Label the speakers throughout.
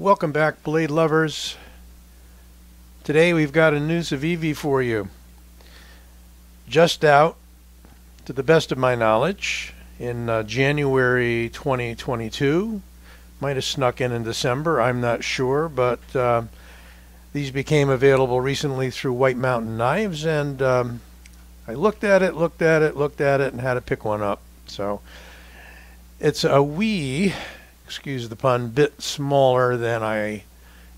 Speaker 1: Welcome back, blade lovers. Today we've got a new Civivi for you. Just out, to the best of my knowledge, in January 2022. Might have snuck in December, I'm not sure, but these became available recently through White Mountain Knives, and I looked at it, and had to pick one up. So it's a wee, excuse the pun, bit smaller than I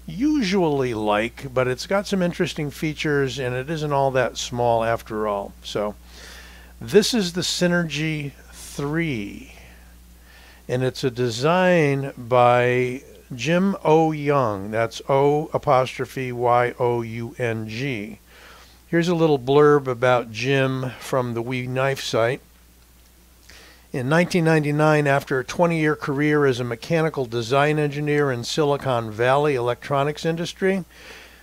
Speaker 1: usually like, but it's got some interesting features and it isn't all that small after all. So this is the Synergy 3, and it's a design by Jim O. Young. That's O''Young. Here's a little blurb about Jim from the Wee Knife site. In 1999, after a 20-year career as a mechanical design engineer in Silicon Valley electronics industry,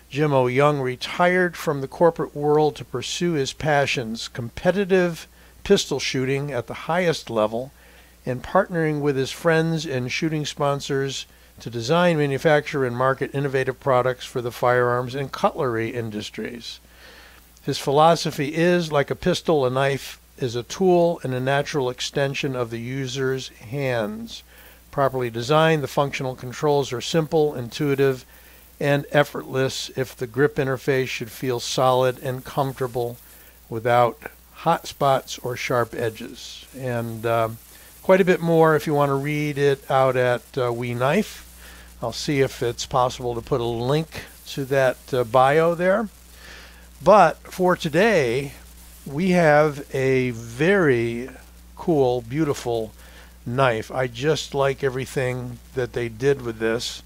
Speaker 1: Jim O. Young retired from the corporate world to pursue his passions, competitive pistol shooting at the highest level, and partnering with his friends and shooting sponsors to design, manufacture, and market innovative products for the firearms and cutlery industries. His philosophy is, like a pistol, a knife is a tool and a natural extension of the user's hands. Properly designed, the functional controls are simple, intuitive, and effortless if the grip interface should feel solid and comfortable without hot spots or sharp edges. And quite a bit more if you want to read it out at Wee Knife. I'll see if it's possible to put a link to that bio there. But for today, we have a very cool, beautiful knife. I just like everything that they did with this.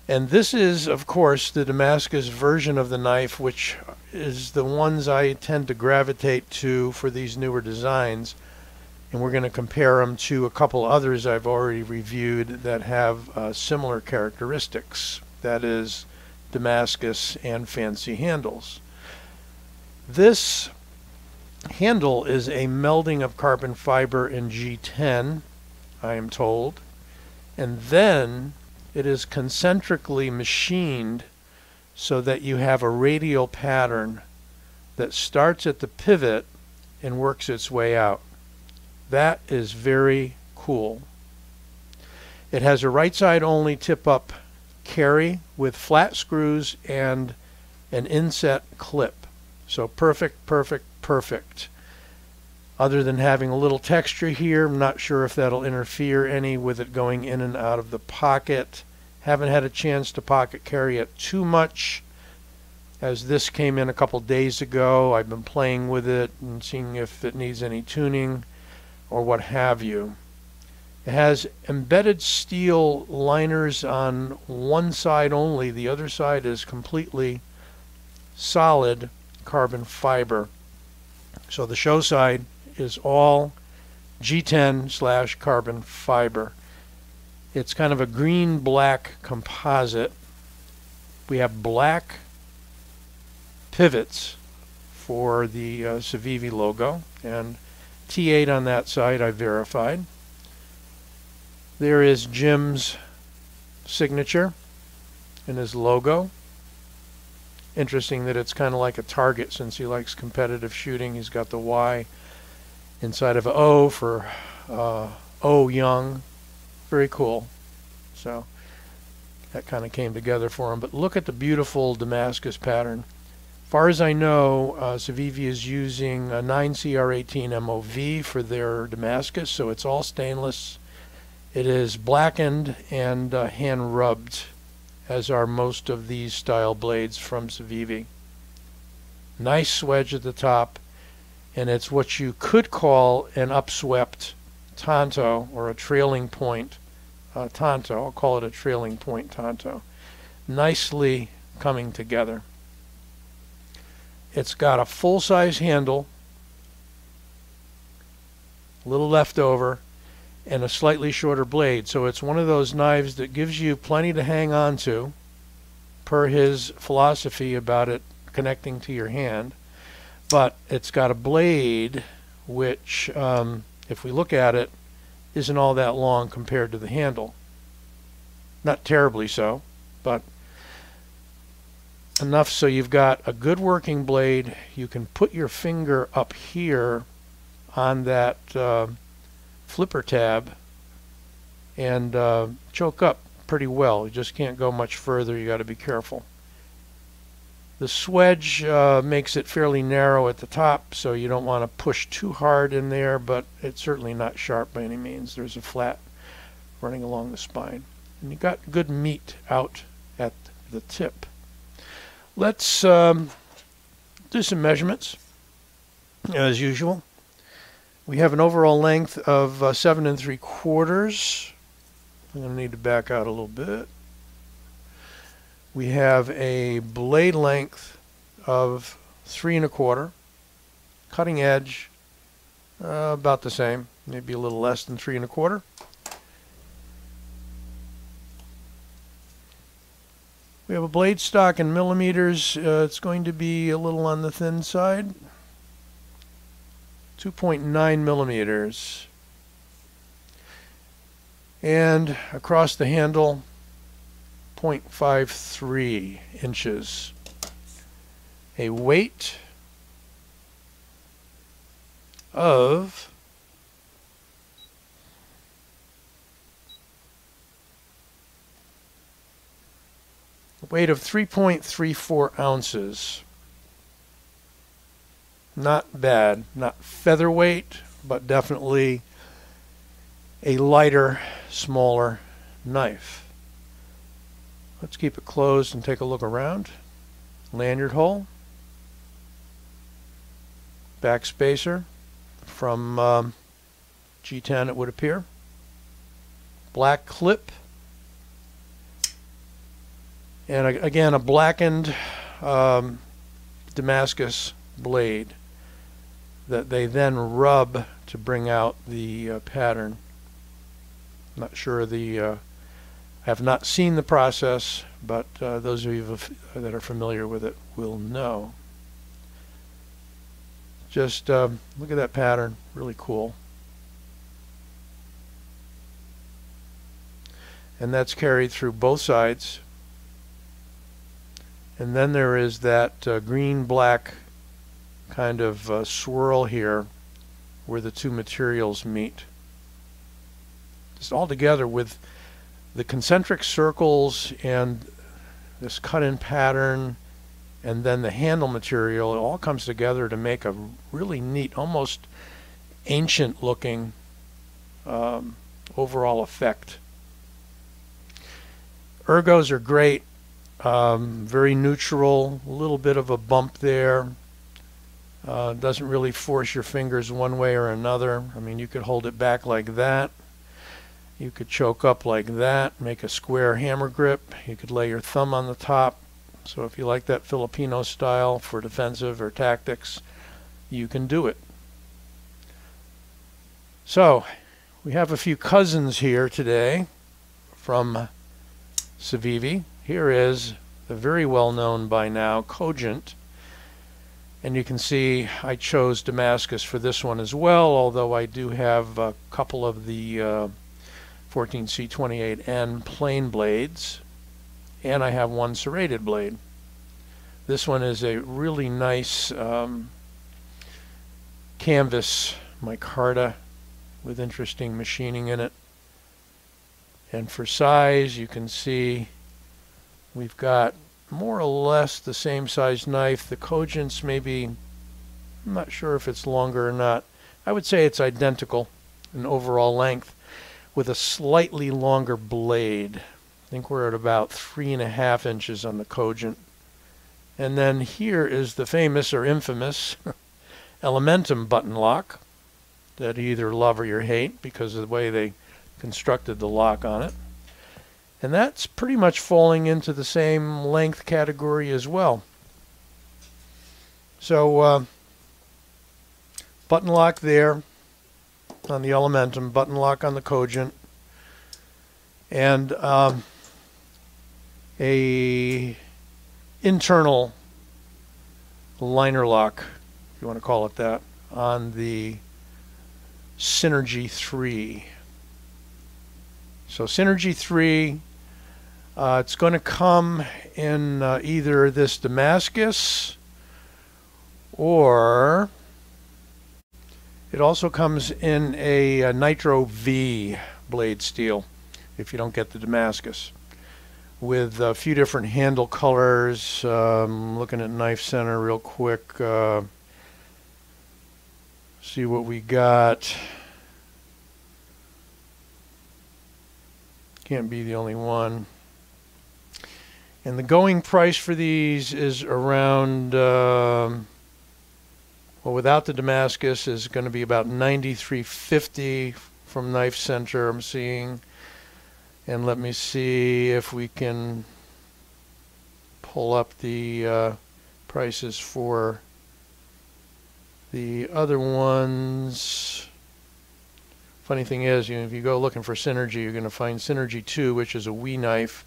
Speaker 1: And this is, of course, the Damascus version of the knife, which is the ones I tend to gravitate to for these newer designs. And we're going to compare them to a couple others I've already reviewed that have similar characteristics. That is, Damascus and fancy handles. This handle is a melding of carbon fiber and G10, I am told, and then it is concentrically machined so that you have a radial pattern that starts at the pivot and works its way out. That is very cool. It has a right side only tip up carry with flat screws and an inset clip. So perfect. Other than having a little texture here, I'm not sure if that'll interfere any with it going in and out of the pocket. Haven't had a chance to pocket carry it too much, as this came in a couple days ago. I've been playing with it and seeing if it needs any tuning or what have you. It has embedded steel liners on one side only. The other side is completely solid carbon fiber. So the show side is all G10 / carbon fiber. It's kind of a green-black composite. We have black pivots for the Civivi logo, and T8 on that side I verified. There is Jim's signature and his logo. Interesting that it's kind of like a target since he likes competitive shooting. He's got the Y inside of an O for O Young. Very cool. So that kind of came together for him. But look at the beautiful Damascus pattern. As far as I know, Civivi is using a 9CR18 MOV for their Damascus, so it's all stainless. It is blackened and hand rubbed, as are most of these style blades from Civivi. Nice swedge at the top, and it's what you could call an upswept tanto or a trailing point tanto. I'll call it a trailing point tanto. Nicely coming together. It's got a full-size handle, a little left over, and a slightly shorter blade. So it's one of those knives that gives you plenty to hang on to, per his philosophy about it connecting to your hand. But it's got a blade which, if we look at it, isn't all that long compared to the handle. Not terribly so. but enough so you've got a good working blade. You can put your finger up here on that flipper tab and choke up pretty well. You just can't go much further. You got to be careful. The swedge makes it fairly narrow at the top, so you don't want to push too hard in there, but it's certainly not sharp by any means. There's a flat running along the spine. And you got good meat out at the tip. Let's do some measurements, as usual. We have an overall length of 7 3/4. I'm going to need to back out a little bit. We have a blade length of 3 1/4. Cutting edge, about the same, maybe a little less than 3 1/4. We have a blade stock in millimeters. It's going to be a little on the thin side. 2.9 millimeters. And across the handle, 0.53 inches. A weight of a weight of 3.34 ounces. Not bad, not featherweight, but definitely a lighter, smaller knife. Let's keep it closed and take a look around. Lanyard hole, back spacer from G10 it would appear, black clip, and again a blackened Damascus blade that they then rub to bring out the pattern. Not sure I have not seen the process, but those of you that are familiar with it will know. Just look at that pattern, really cool. And that's carried through both sides. And then there is that green-black kind of swirl here where the two materials meet. Just all together with the concentric circles and this cut-in pattern and then the handle material, it all comes together to make a really neat, almost ancient-looking overall effect. Ergos are great, very neutral, a little bit of a bump there. Doesn't really force your fingers one way or another. I mean, you could hold it back like that. You could choke up like that, make a square hammer grip. You could lay your thumb on the top. So if you like that Filipino style for defensive or tactics, you can do it. So we have a few cousins here today from Civivi. Here is the very well known by now Cogent. And you can see I chose Damascus for this one as well, although I do have a couple of the 14C28N plain blades, and I have one serrated blade. This one is a really nice canvas micarta with interesting machining in it. And for size, you can see we've got more or less the same size knife. The Cogent's maybe, I'm not sure if it's longer or not. I would say it's identical in overall length with a slightly longer blade. I think we're at about 3.5 inches on the Cogent. And then here is the famous or infamous Elementum button lock that you either love or you hate because of the way they constructed the lock on it. And that's pretty much falling into the same length category as well. So button lock there on the Elementum, button lock on the Cogent, and a internal liner lock, if you want to call it that, on the Synergy 3. So Synergy 3 It's going to come in either this Damascus, or it also comes in a Nitro V blade steel, if you don't get the Damascus, with a few different handle colors. Looking at Knife Center real quick, see what we got. Can't be the only one. And the going price for these is around, well, without the Damascus, is going to be about $93.50 from Knife Center, I'm seeing. And let me see if we can pull up the prices for the other ones. Funny thing is, if you go looking for Synergy, you're going to find Synergy 2, which is a Wii knife,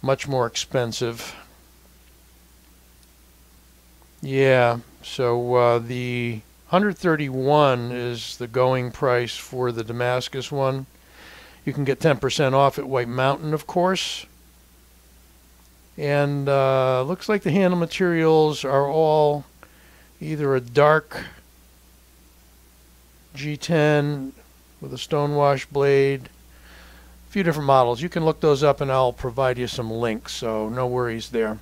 Speaker 1: much more expensive. Yeah, so the 131 is the going price for the Damascus one. You can get 10% off at White Mountain, of course. And looks like the handle materials are all either a dark G10 with a stonewash blade. A few different models. You can look those up and I'll provide you some links, so no worries there.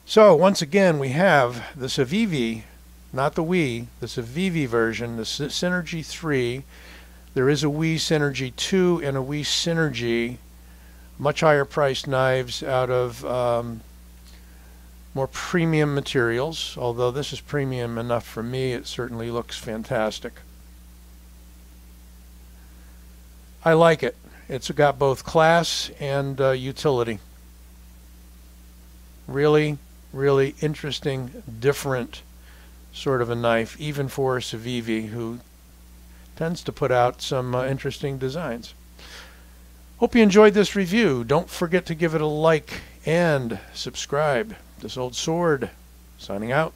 Speaker 1: So once again, we have the Civivi, not the Wii, the Civivi version, the Synergy 3. There is a Wii Synergy 2 and a Wii Synergy, much higher priced knives out of more premium materials. Although this is premium enough for me, it certainly looks fantastic. I like it. It's got both class and utility. Really, really interesting, different sort of a knife, even for Civivi, who tends to put out some interesting designs. Hope you enjoyed this review. Don't forget to give it a like and subscribe. This Old Sword, signing out.